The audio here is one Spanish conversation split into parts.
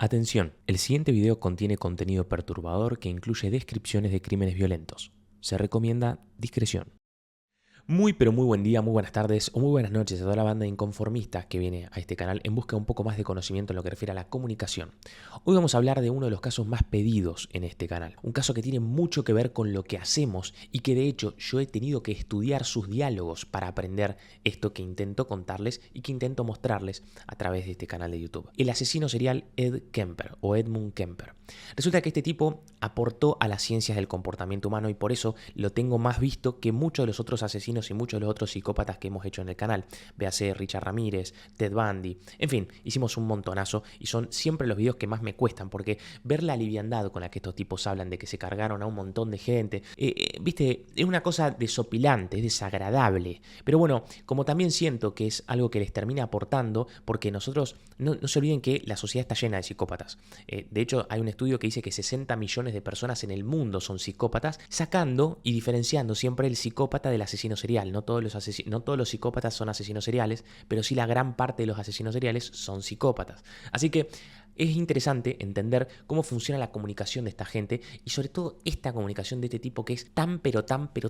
Atención, el siguiente video contiene contenido perturbador que incluye descripciones de crímenes violentos. Se recomienda discreción. Muy pero muy buen día, muy buenas tardes o muy buenas noches a toda la banda de inconformistas que viene a este canal en busca de un poco más de conocimiento en lo que refiere a la comunicación. Hoy vamos a hablar de uno de los casos más pedidos en este canal. Un caso que tiene mucho que ver con lo que hacemos y que de hecho yo he tenido que estudiar sus diálogos para aprender esto que intento contarles y que intento mostrarles a través de este canal de YouTube. El asesino serial Ed Kemper o Edmund Kemper. Resulta que este tipo aportó a las ciencias del comportamiento humano y por eso lo tengo más visto que muchos de los otros asesinos y muchos de los otros psicópatas que hemos hecho en el canal. Véase Richard Ramírez, Ted Bundy, en fin, hicimos un montonazo y son siempre los videos que más me cuestan porque ver la liviandad con la que estos tipos hablan de que se cargaron a un montón de gente, viste, es una cosa desopilante, es desagradable. Pero bueno, como también siento que es algo que les termina aportando porque nosotros, no se olviden que la sociedad está llena de psicópatas. De hecho, hay un estudio que dice que 60 millones de personas en el mundo son psicópatas, sacando y diferenciando siempre el psicópata del asesino serial. No todos los psicópatas son asesinos seriales, pero sí la gran parte de los asesinos seriales son psicópatas. Así que es interesante entender cómo funciona la comunicación de esta gente y sobre todo esta comunicación de este tipo que es tan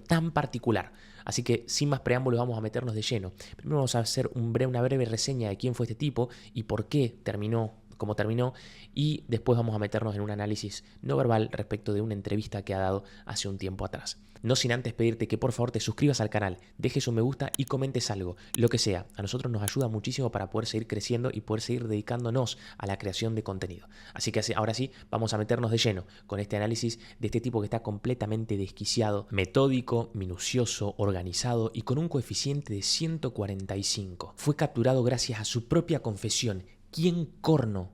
tan particular. Así que sin más preámbulos vamos a meternos de lleno. Primero vamos a hacer una breve reseña de quién fue este tipo y por qué terminó como terminó, y después vamos a meternos en un análisis no verbal respecto de una entrevista que ha dado hace un tiempo atrás. No sin antes pedirte que por favor te suscribas al canal, dejes un me gusta y comentes algo, lo que sea. A nosotros nos ayuda muchísimo para poder seguir creciendo y poder seguir dedicándonos a la creación de contenido. Así que ahora sí, vamos a meternos de lleno con este análisis de este tipo que está completamente desquiciado, metódico, minucioso, organizado y con un coeficiente de 145. Fue capturado gracias a su propia confesión. ¿Quién corno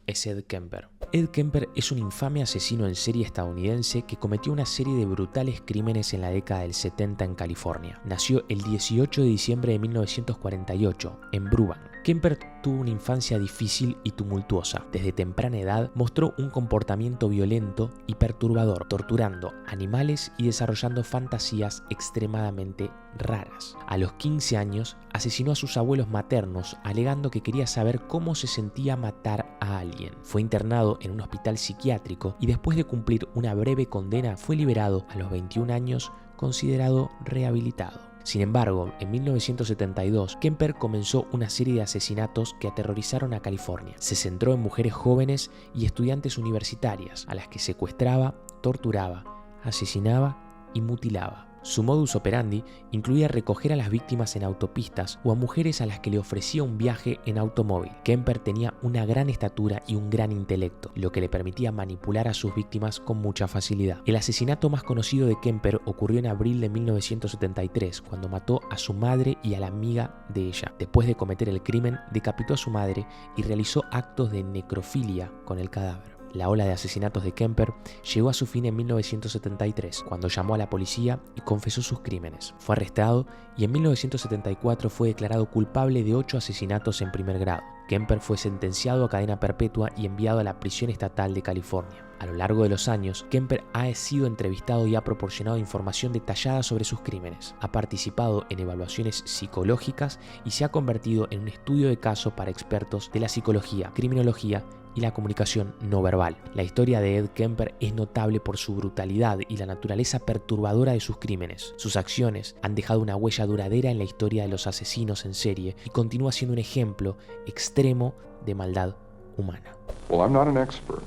es Ed Kemper? Ed Kemper es un infame asesino en serie estadounidense que cometió una serie de brutales crímenes en la década del 70 en California. Nació el 18 de diciembre de 1948 en Burbank. Kemper tuvo una infancia difícil y tumultuosa. Desde temprana edad mostró un comportamiento violento y perturbador, torturando animales y desarrollando fantasías extremadamente raras. A los 15 años asesinó a sus abuelos maternos alegando que quería saber cómo se sentía matar a alguien. Fue internado en un hospital psiquiátrico y después de cumplir una breve condena fue liberado a los 21 años considerado rehabilitado. Sin embargo, en 1972, Kemper comenzó una serie de asesinatos que aterrorizaron a California. Se centró en mujeres jóvenes y estudiantes universitarias, a las que secuestraba, torturaba, asesinaba y mutilaba. Su modus operandi incluía recoger a las víctimas en autopistas o a mujeres a las que le ofrecía un viaje en automóvil. Kemper tenía una gran estatura y un gran intelecto, lo que le permitía manipular a sus víctimas con mucha facilidad. El asesinato más conocido de Kemper ocurrió en abril de 1973, cuando mató a su madre y a la amiga de ella. Después de cometer el crimen, decapitó a su madre y realizó actos de necrofilia con el cadáver. La ola de asesinatos de Kemper llegó a su fin en 1973, cuando llamó a la policía y confesó sus crímenes. Fue arrestado y en 1974 fue declarado culpable de 8 asesinatos en primer grado. Kemper fue sentenciado a cadena perpetua y enviado a la prisión estatal de California. A lo largo de los años, Kemper ha sido entrevistado y ha proporcionado información detallada sobre sus crímenes. Ha participado en evaluaciones psicológicas y se ha convertido en un estudio de caso para expertos de la psicología, criminología y la comunicación no verbal. La historia de Ed Kemper es notable por su brutalidad y la naturaleza perturbadora de sus crímenes. Sus acciones han dejado una huella duradera en la historia de los asesinos en serie y continúa siendo un ejemplo extremo de maldad humana. Well, I'm not an expert.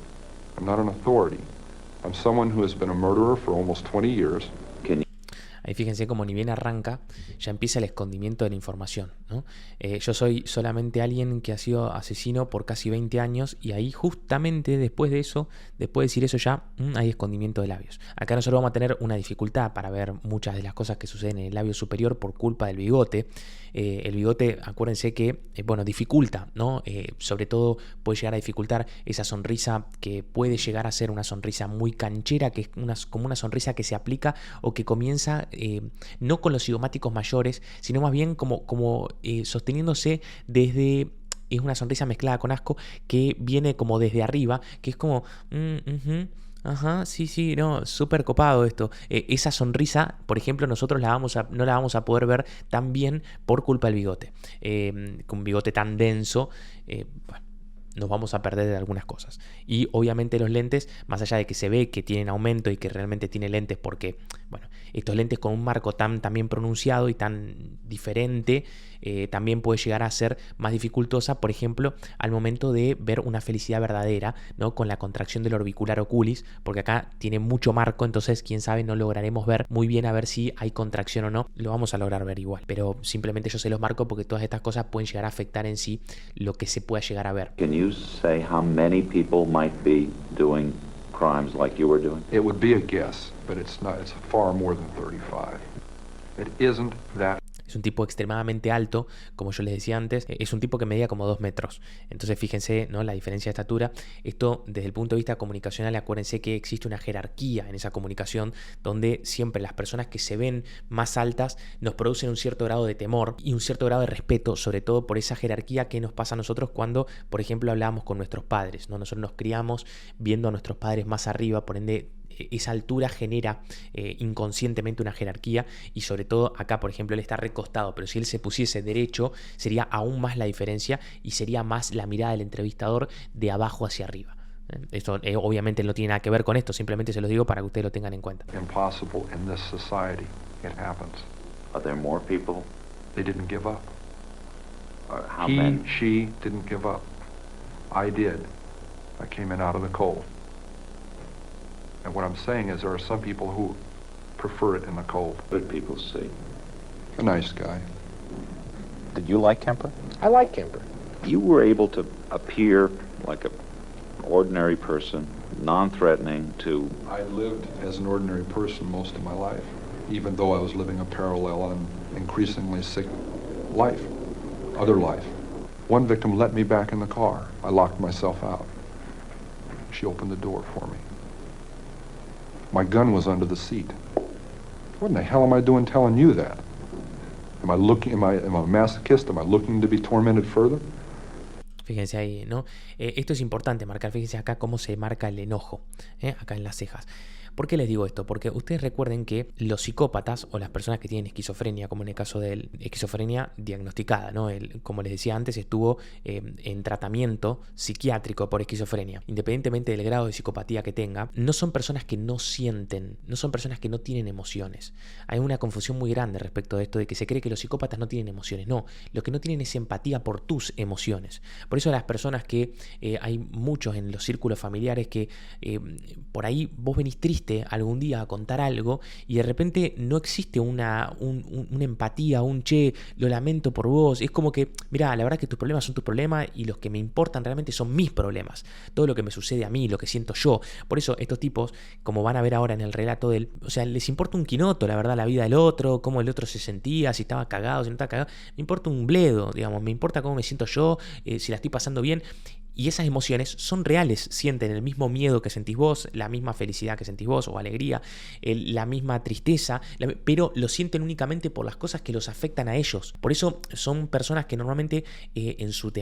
I'm not an authority. I'm someone who has been a murderer for almost 20 years. Ahí fíjense como ni bien arranca, ya empieza el escondimiento de la información, ¿no? Yo soy solamente alguien que ha sido asesino por casi 20 años y ahí justamente después de eso, después de decir eso ya, hay escondimiento de labios. Acá nosotros vamos a tener una dificultad para ver muchas de las cosas que suceden en el labio superior por culpa del bigote. El bigote, acuérdense que, dificulta, ¿no? Sobre todo puede llegar a dificultar esa sonrisa que puede llegar a ser una sonrisa muy canchera, que es como una sonrisa que se aplica o que comienza no con los cigomáticos mayores, sino más bien como sosteniéndose desde... Es una sonrisa mezclada con asco que viene como desde arriba, que es como... Ajá, sí, no, súper copado esto. Esa sonrisa, por ejemplo, nosotros no la vamos a poder ver tan bien por culpa del bigote. Con un bigote tan denso, bueno, nos vamos a perder de algunas cosas. Y obviamente los lentes, más allá de que se ve que tienen aumento y que realmente tiene lentes porque, bueno, estos lentes con un marco tan bien pronunciado y tan diferente, también puede llegar a ser más dificultosa, por ejemplo, al momento de ver una felicidad verdadera, ¿no? Con la contracción del orbicular oculis, porque acá tiene mucho marco, entonces quién sabe, no lograremos ver muy bien a ver si hay contracción o no. Lo vamos a lograr ver igual, pero simplemente yo se los marco porque todas estas cosas pueden llegar a afectar en sí lo que se pueda llegar a ver. Can you say how many people might be doing crimes like you were doing? It would be a guess, but it's not. It's far more than 35. It isn't that. Es un tipo extremadamente alto, como yo les decía antes, es un tipo que medía como 2 metros. Entonces fíjense, ¿no? La diferencia de estatura. Esto desde el punto de vista comunicacional, acuérdense que existe una jerarquía en esa comunicación donde siempre las personas que se ven más altas nos producen un cierto grado de temor y un cierto grado de respeto, sobre todo por esa jerarquía que nos pasa a nosotros cuando, por ejemplo, hablamos con nuestros padres, ¿no? Nosotros nos criamos viendo a nuestros padres más arriba, por ende esa altura genera inconscientemente una jerarquía y sobre todo acá, por ejemplo, él está recostado, pero si él se pusiese derecho sería aún más la diferencia y sería más la mirada del entrevistador de abajo hacia arriba. Esto obviamente no tiene nada que ver con esto, simplemente se los digo para que ustedes lo tengan en cuenta. Impossible in this society. It happens. Are there more people? They didn't give up. How many? She didn't give up. I did. I came in out of the cold. And what I'm saying is there are some people who prefer it in the cold. What did people see? A nice guy. Did you like Kemper? I like Kemper. You were able to appear like an ordinary person, non-threatening to... I lived as an ordinary person most of my life, even though I was living a parallel and increasingly sick life, other life. One victim let me back in the car. I locked myself out. She opened the door for me. My gun was under the seat. What in the hell am I doing telling you that? Am I a masochist? Am I looking to be tormented further? Fíjense ahí, ¿no? Esto es importante marcar, fíjense acá cómo se marca el enojo, acá en las cejas. ¿Por qué les digo esto? Porque ustedes recuerden que los psicópatas o las personas que tienen esquizofrenia, como en el caso de esquizofrenia diagnosticada, ¿no? Él, como les decía antes, estuvo en tratamiento psiquiátrico por esquizofrenia. Independientemente del grado de psicopatía que tenga, no son personas que no sienten, no son personas que no tienen emociones. Hay una confusión muy grande respecto de esto de que se cree que los psicópatas no tienen emociones. No, lo que no tienen es empatía por tus emociones. Por eso las personas que hay muchos en los círculos familiares que por ahí vos venís triste algún día a contar algo y de repente no existe una empatía, un che, lo lamento por vos. Es como que, mirá, la verdad que tus problemas son tus problemas y los que me importan realmente son mis problemas. Todo lo que me sucede a mí, lo que siento yo. Por eso estos tipos, como van a ver ahora en el relato de él, o sea, les importa un quinoto, la verdad, la vida del otro, cómo el otro se sentía, si estaba cagado, si no estaba cagado. Me importa un bledo, digamos, me importa cómo me siento yo, si la estoy pasando bien. Y esas emociones son reales, sienten el mismo miedo que sentís vos, la misma felicidad que sentís vos o alegría, la misma tristeza, pero lo sienten únicamente por las cosas que los afectan a ellos. Por eso son personas que normalmente en su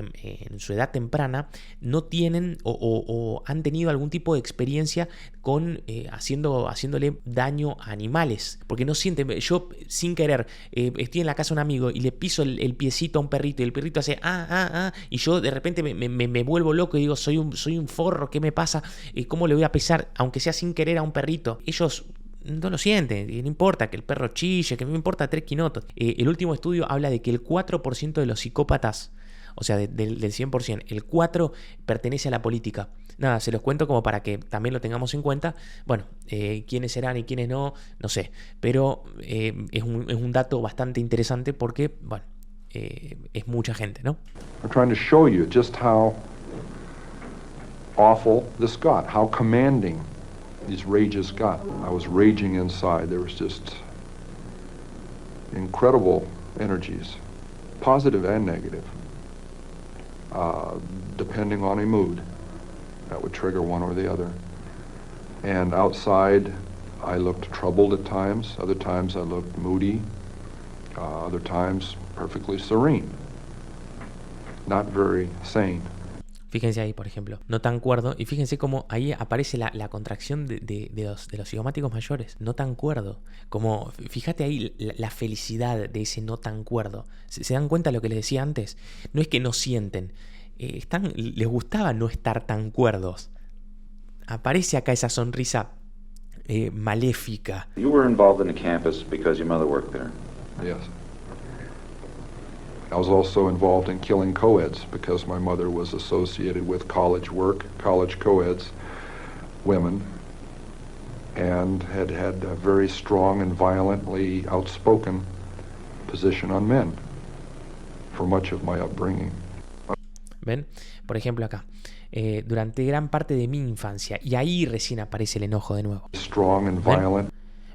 edad temprana no tienen o han tenido algún tipo de experiencia con haciéndole daño a animales, porque no sienten. Yo sin querer estoy en la casa de un amigo y le piso el piecito a un perrito y el perrito hace y yo de repente me vuelvo loco y digo, soy un forro, ¿qué me pasa? ¿Cómo le voy a pesar, aunque sea sin querer, a un perrito? Ellos no lo sienten, no importa que el perro chille, que no me importa 3 quinotos. El último estudio habla de que el 4% de los psicópatas, o sea, del 100%, el 4% pertenece a la política. Nada, se los cuento como para que también lo tengamos en cuenta. Bueno, quiénes serán y quiénes no sé, pero es un dato bastante interesante porque, bueno, es mucha gente, ¿no? I'm trying to show you just how awful this got, how commanding these rages got. I was raging inside. There was just incredible energies, positive and negative, depending on a mood. That would trigger one or the other. And outside, I looked troubled at times. Other times I looked moody. Other times perfectly serene. Not very sane. Fíjense ahí, por ejemplo, no tan cuerdo. Y fíjense cómo ahí aparece la contracción de los cigomáticos mayores. No tan cuerdo. Como, fíjate ahí la felicidad de ese no tan cuerdo. ¿Se dan cuenta de lo que les decía antes? No es que no sienten. les gustaba no estar tan cuerdos. Aparece acá esa sonrisa maléfica. You were involved in the campus because your mother worked there. Yes. I was also involved in killing co-eds because my mother was associated with college work, college co-eds, women, and had a very strong and violently outspoken position on men for much of my upbringing. ¿Ven? Por ejemplo acá. Durante gran parte de mi infancia, y ahí recién aparece el enojo de nuevo. Strong and ¿Ven? violent,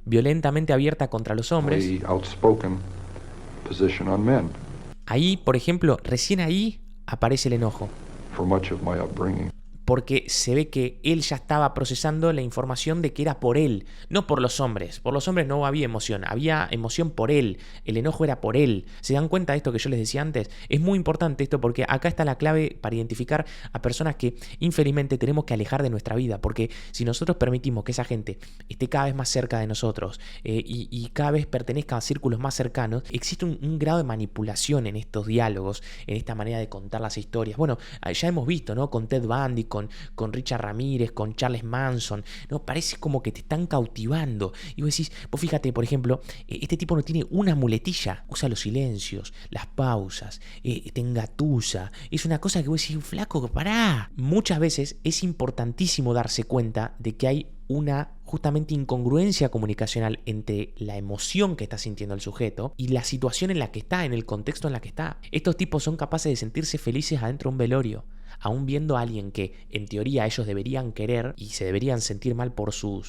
Violentamente abierta contra los hombres. outspoken position on men Ahí, por ejemplo, recién ahí aparece el enojo. for much of my upbringing. Porque se ve que él ya estaba procesando la información de que era por él, no por los hombres. Por los hombres no había emoción por él. El enojo era por él. ¿Se dan cuenta de esto que yo les decía antes? Es muy importante esto porque acá está la clave para identificar a personas que infelizmente tenemos que alejar de nuestra vida. Porque si nosotros permitimos que esa gente esté cada vez más cerca de nosotros y cada vez pertenezca a círculos más cercanos, existe un grado de manipulación en estos diálogos, en esta manera de contar las historias. Bueno, ya hemos visto, ¿no? Con Ted Bundy, con Richard Ramírez, con Charles Manson, ¿no? Parece como que te están cautivando. Y vos decís, vos fíjate, por ejemplo, este tipo no tiene una muletilla, usa los silencios, las pausas, te engatusa. Es una cosa que vos decís, flaco, pará. Muchas veces es importantísimo darse cuenta de que hay una justamente incongruencia comunicacional entre la emoción que está sintiendo el sujeto y la situación en la que está, en el contexto en la que está. Estos tipos son capaces de sentirse felices adentro de un velorio, aún viendo a alguien que en teoría ellos deberían querer y se deberían sentir mal por su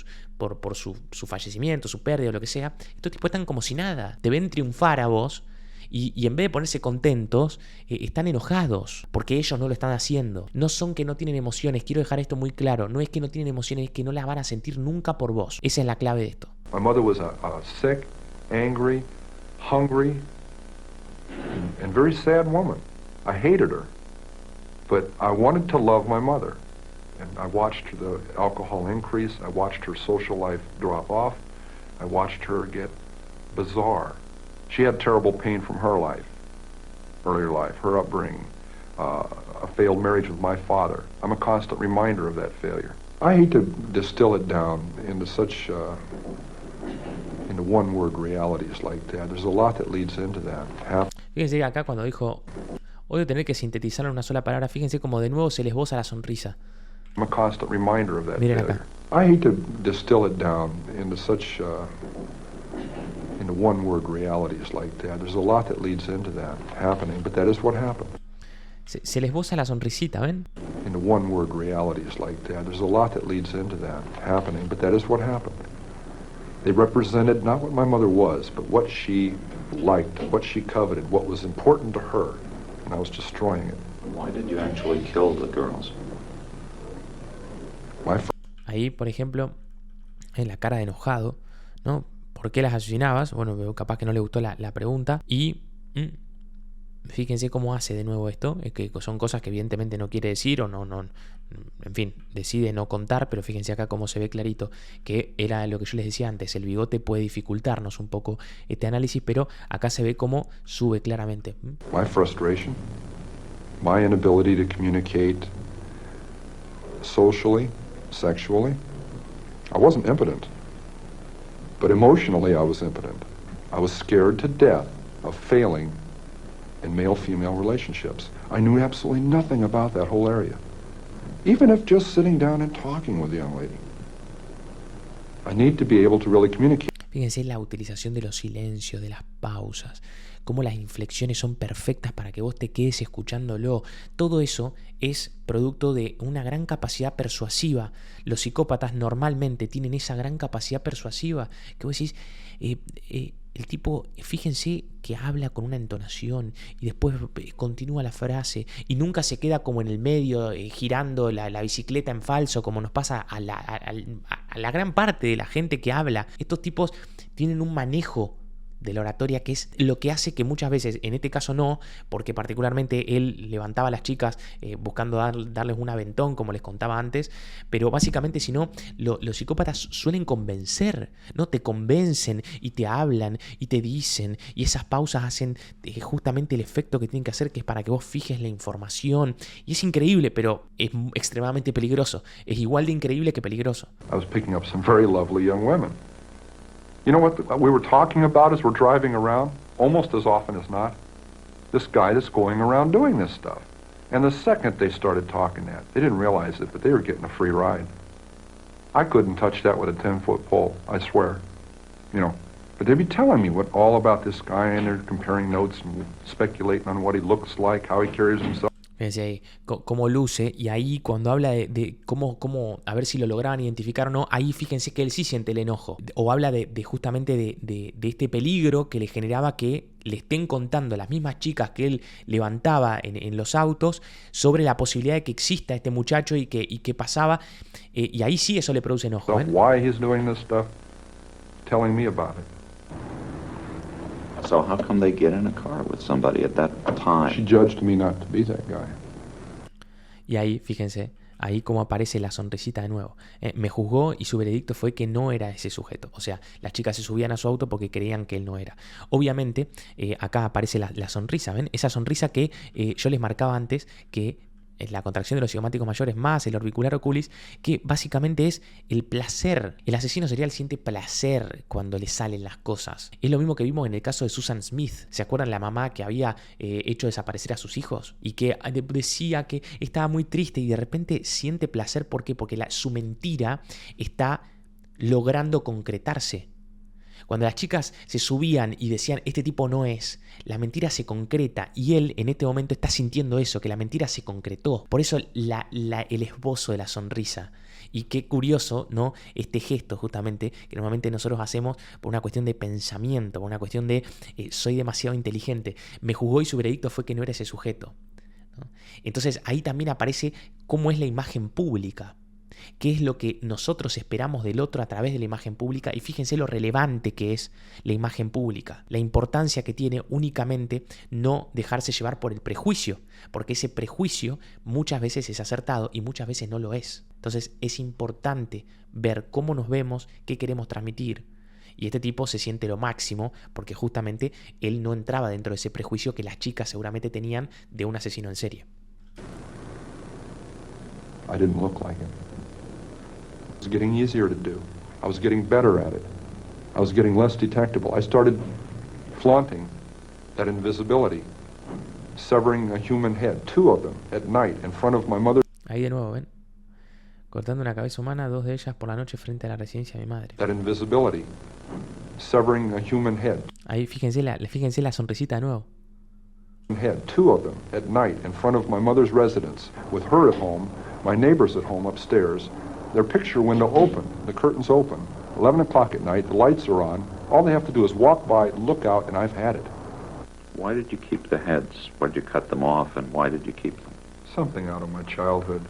fallecimiento, su pérdida o lo que sea. Estos tipos están como si nada, te ven triunfar a vos y en vez de ponerse contentos, están enojados porque ellos no lo están haciendo. No son que no tienen emociones, quiero dejar esto muy claro, no es que no tienen emociones, es que no las van a sentir nunca por vos. Esa es la clave de esto. My mother was a sick, angry, hungry, and very sad woman. I hated her, but I wanted to love my mother. And I watched the alcohol increase. I watched her social life drop off. I watched her get bizarre. She had terrible pain from her life, earlier life, her upbringing, a failed marriage with my father. I'm a constant reminder of that failure. I hate to distill it down into such into one-word realities like that. There's a lot that leads into that. Fíjense que acá cuando dijo, odio tener que sintetizar en una sola palabra, fíjense como de nuevo se les boza la sonrisa. I'm a constant reminder of that Miren failure. acá. I hate to distill it down into such into one-word realities like that. There's a lot that leads into that happening, but that is what happened. Se les boza la sonrisita, ¿ven? Into one-word realities like that. There's a lot that leads into that happening, but that is what happened. They represented not what my mother was, but what she liked, what she coveted, what was important to her, and I was destroying it. Why did you actually kill the girls? Ahí, por ejemplo, en la cara de enojado, ¿no? ¿Por qué las asesinabas? Bueno, capaz que no le gustó la pregunta. Y fíjense cómo hace de nuevo esto. Es que son cosas que evidentemente no quiere decir o no, en fin, decide no contar. Pero fíjense acá cómo se ve clarito que era lo que yo les decía antes. El bigote puede dificultarnos un poco este análisis, pero acá se ve cómo sube claramente. My frustration, my inability to communicate socially, sexually. I wasn't impotent. But emotionally, I was impotent. I was scared to death of failing in male-female relationships. I knew absolutely nothing about that whole area. Even if just sitting down and talking with the young lady. I need to be able to really communicate. Fíjense la utilización de los silencios, de las pausas, cómo las inflexiones son perfectas para que vos te quedes escuchándolo. Todo eso es producto de una gran capacidad persuasiva. Los psicópatas normalmente tienen esa gran capacidad persuasiva que vos decís, el tipo, fíjense que habla con una entonación y después continúa la frase y nunca se queda como en el medio girando la bicicleta en falso como nos pasa a la gran parte de la gente que habla. Estos tipos tienen un manejo de la oratoria, que es lo que hace que muchas veces, en este caso no, porque particularmente él levantaba a las chicas buscando darles un aventón, como les contaba antes, pero básicamente si no, los psicópatas suelen convencer, ¿no? Te convencen y te hablan y te dicen, y esas pausas hacen justamente el efecto que tienen que hacer, que es para que vos fijes la información, y es increíble, pero es extremadamente peligroso, es igual de increíble que peligroso. I was picking up some very lovely young women. You know what we were talking about as we're driving around? Almost as often as not, this guy that's going around doing this stuff. And the second they started talking that, they didn't realize it, but they were getting a free ride. I couldn't touch that with a 10-foot pole, I swear. You know, but they'd be telling me what all about this guy, and they're comparing notes and speculating on what he looks like, how he carries himself. Fíjense ahí cómo luce, y ahí cuando habla de cómo, a ver si lo lograban identificar o no, ahí fíjense que él sí siente el enojo, o habla de justamente de este peligro que le generaba que le estén contando las mismas chicas que él levantaba en los autos sobre la posibilidad de que exista este muchacho y que pasaba, y ahí sí eso le produce enojo. Why he's doing this stuff, telling me about it. So how come they get in a car with somebody at that time? She judged me not to be that guy. Y ahí, fíjense, ahí como aparece la sonrisita de nuevo. Me juzgó y su veredicto fue que no era ese sujeto. O sea, las chicas se subían a su auto porque creían que él no era. Obviamente, acá aparece la sonrisa, ¿ven? Esa sonrisa que yo les marcaba antes, que es la contracción de los cigomáticos mayores más el orbicular oculis, que básicamente es el placer. El asesino serial siente placer cuando le salen las cosas. Es lo mismo que vimos en el caso de Susan Smith. ¿Se acuerdan la mamá que había hecho desaparecer a sus hijos? Y que decía que estaba muy triste y de repente siente placer. ¿Por qué? Porque su mentira está logrando concretarse. Cuando las chicas se subían y decían, este tipo no es, la mentira se concreta y él en este momento está sintiendo eso, que la mentira se concretó. Por eso el esbozo de la sonrisa. Y qué curioso, ¿no? Este gesto justamente que normalmente nosotros hacemos por una cuestión de pensamiento, por una cuestión de soy demasiado inteligente. Me juzgó y su veredicto fue que no era ese sujeto, ¿no? Entonces ahí también aparece cómo es la imagen pública. ¿Qué es lo que nosotros esperamos del otro a través de la imagen pública? Y fíjense lo relevante que es la imagen pública, la importancia que tiene únicamente no dejarse llevar por el prejuicio, porque ese prejuicio muchas veces es acertado y muchas veces no lo es. Entonces es importante ver cómo nos vemos, qué queremos transmitir. Y este tipo se siente lo máximo porque justamente él no entraba dentro de ese prejuicio que las chicas seguramente tenían de un asesino en serie. I didn't look like him. It was getting easier to do. I was getting better at it. I was getting less detectable. I started flaunting that invisibility, severing a human head, 2 of them, at night in front of my mother. Ahí de nuevo, ¿ven? Cortando una cabeza humana, 2 de ellas por la noche frente a la residencia de mi madre. That invisibility, severing a human head. Ahí fíjense la sonrisita de nuevo. Head, 2 of them, at night in front of my mother's residence, with her at home, my neighbors at home upstairs, their picture window open, the curtains open, 11 o'clock at night, the lights are on, all they have to do is walk by, look out, and I've had it. Why did you keep the heads? Why did you cut them off, and why did you keep them? Something out of my childhood.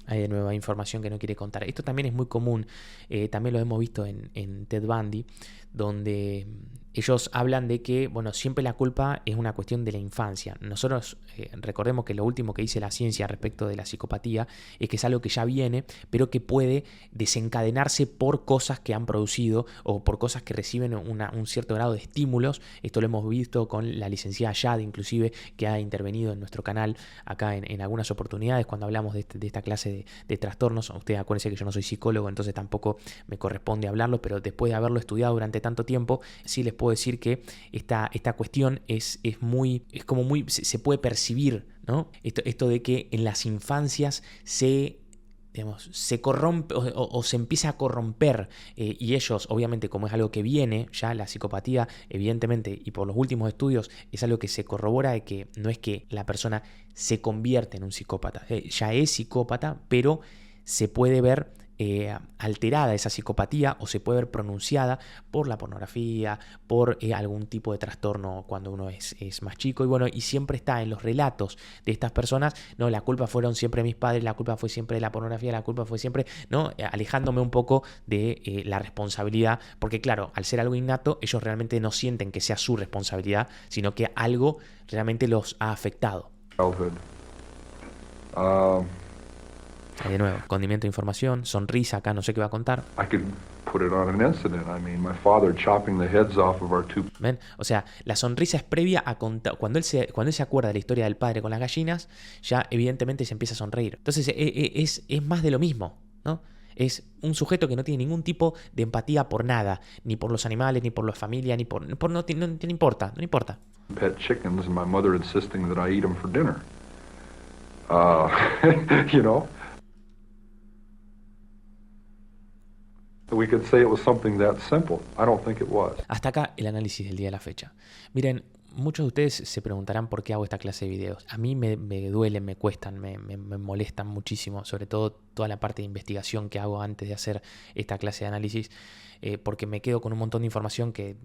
Hay de nueva información que no quiere contar. Esto también es muy común, también lo hemos visto en Ted Bundy, donde ellos hablan de que, bueno, siempre la culpa es una cuestión de la infancia. Nosotros recordemos que lo último que dice la ciencia respecto de la psicopatía es que es algo que ya viene, pero que puede desencadenarse por cosas que han producido o por cosas que reciben un cierto grado de estímulos. Esto lo hemos visto con la licenciada Yad, inclusive, que ha intervenido en nuestro canal acá en algunas oportunidades cuando hablamos de esta clase de trastornos. Ustedes acuérdense que yo no soy psicólogo, entonces tampoco me corresponde hablarlo, pero después de haberlo estudiado durante tanto tiempo, sí les puedo decir que esta cuestión como muy se puede percibir, ¿no? Esto de que en las infancias se corrompe o se empieza a corromper, y ellos, obviamente, como es algo que viene, ya la psicopatía, evidentemente, y por los últimos estudios, es algo que se corrobora de que no es que la persona se convierte en un psicópata, ya es psicópata, pero se puede ver alterada esa psicopatía o se puede ver pronunciada por la pornografía, por algún tipo de trastorno cuando uno es más chico. Y bueno, y siempre está en los relatos de estas personas, no, la culpa fueron siempre mis padres, la culpa fue siempre de la pornografía, la culpa fue siempre, ¿no? Alejándome un poco de la responsabilidad, porque claro, al ser algo innato, ellos realmente no sienten que sea su responsabilidad, sino que algo realmente los ha afectado. Childhood. Uh, Ahí de nuevo, condimento de información, sonrisa, acá no sé qué va a contar. I could put it on an incident. I mean, my father chopping the heads off of our two. ¿Ven? O sea, la sonrisa es previa a contar. Cuando él se acuerda de la historia del padre con las gallinas, ya evidentemente se empieza a sonreír. Entonces es más de lo mismo, ¿no? Es un sujeto que no tiene ningún tipo de empatía por nada, ni por los animales, ni por la familia, ni por no le importa, no le importa. Pet chickens, and my mother insisting that I eat them for dinner. You know? We could say it was something that simple. I don't think it was. Hasta acá el análisis del día de la fecha. Miren, muchos de ustedes se preguntarán por qué hago esta clase de videos. A mí me duelen, me cuestan, me molestan muchísimo, sobre todo toda la parte de investigación que hago antes de hacer esta clase de análisis, porque me quedo con un montón de información que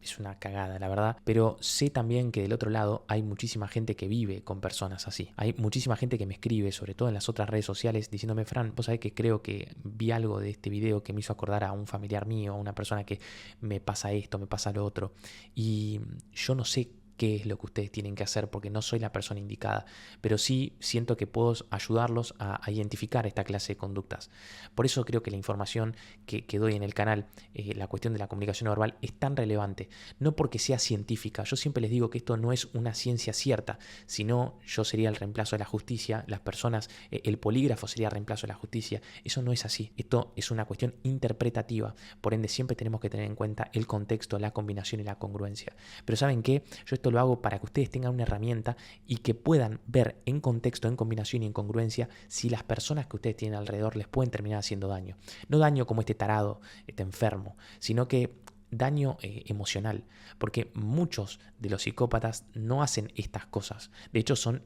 es una cagada, la verdad. Pero sé también que del otro lado hay muchísima gente que vive con personas así. Hay muchísima gente que me escribe, sobre todo en las otras redes sociales, diciéndome: Fran, vos sabés que creo que vi algo de este video que me hizo acordar a un familiar mío, a una persona que me pasa esto, me pasa lo otro. Y yo no sé qué es lo que ustedes tienen que hacer porque no soy la persona indicada, pero sí siento que puedo ayudarlos a identificar esta clase de conductas. Por eso creo que la información que doy en el canal, la cuestión de la comunicación no verbal, es tan relevante, no porque sea científica. Yo siempre les digo que esto no es una ciencia cierta, sino yo sería el reemplazo de la justicia, las personas, el polígrafo sería el reemplazo de la justicia. Eso no es así, esto es una cuestión interpretativa, por ende siempre tenemos que tener en cuenta el contexto, la combinación y la congruencia. Pero ¿saben qué? Yo esto lo hago para que ustedes tengan una herramienta y que puedan ver en contexto, en combinación y en congruencia si las personas que ustedes tienen alrededor les pueden terminar haciendo daño. No daño como este tarado, este enfermo, sino que daño emocional, porque muchos de los psicópatas no hacen estas cosas. De hecho, son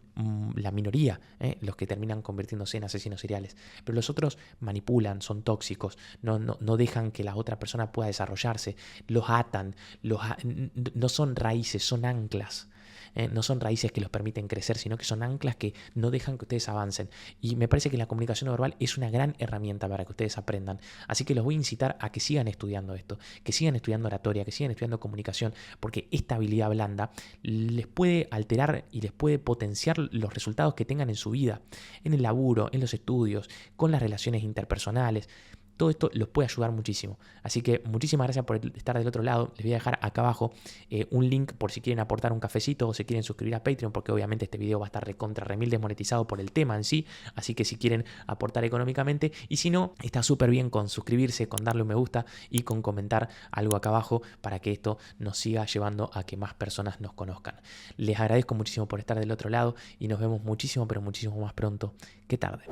la minoría los que terminan convirtiéndose en asesinos seriales. Pero los otros manipulan, son tóxicos, no dejan que la otra persona pueda desarrollarse, los atan, no son raíces, son anclas. No son raíces que los permiten crecer, sino que son anclas que no dejan que ustedes avancen. Y me parece que la comunicación no verbal es una gran herramienta para que ustedes aprendan. Así que los voy a incitar a que sigan estudiando esto, que sigan estudiando oratoria, que sigan estudiando comunicación, porque esta habilidad blanda les puede alterar y les puede potenciar los resultados que tengan en su vida, en el laburo, en los estudios, con las relaciones interpersonales. Todo esto los puede ayudar muchísimo. Así que muchísimas gracias por estar del otro lado. Les voy a dejar acá abajo un link por si quieren aportar un cafecito o si quieren suscribir a Patreon, porque obviamente este video va a estar recontra remil desmonetizado por el tema en sí. Así que si quieren aportar económicamente, y si no, está súper bien con suscribirse, con darle un me gusta y con comentar algo acá abajo para que esto nos siga llevando a que más personas nos conozcan. Les agradezco muchísimo por estar del otro lado y nos vemos muchísimo, pero muchísimo más pronto que tarde.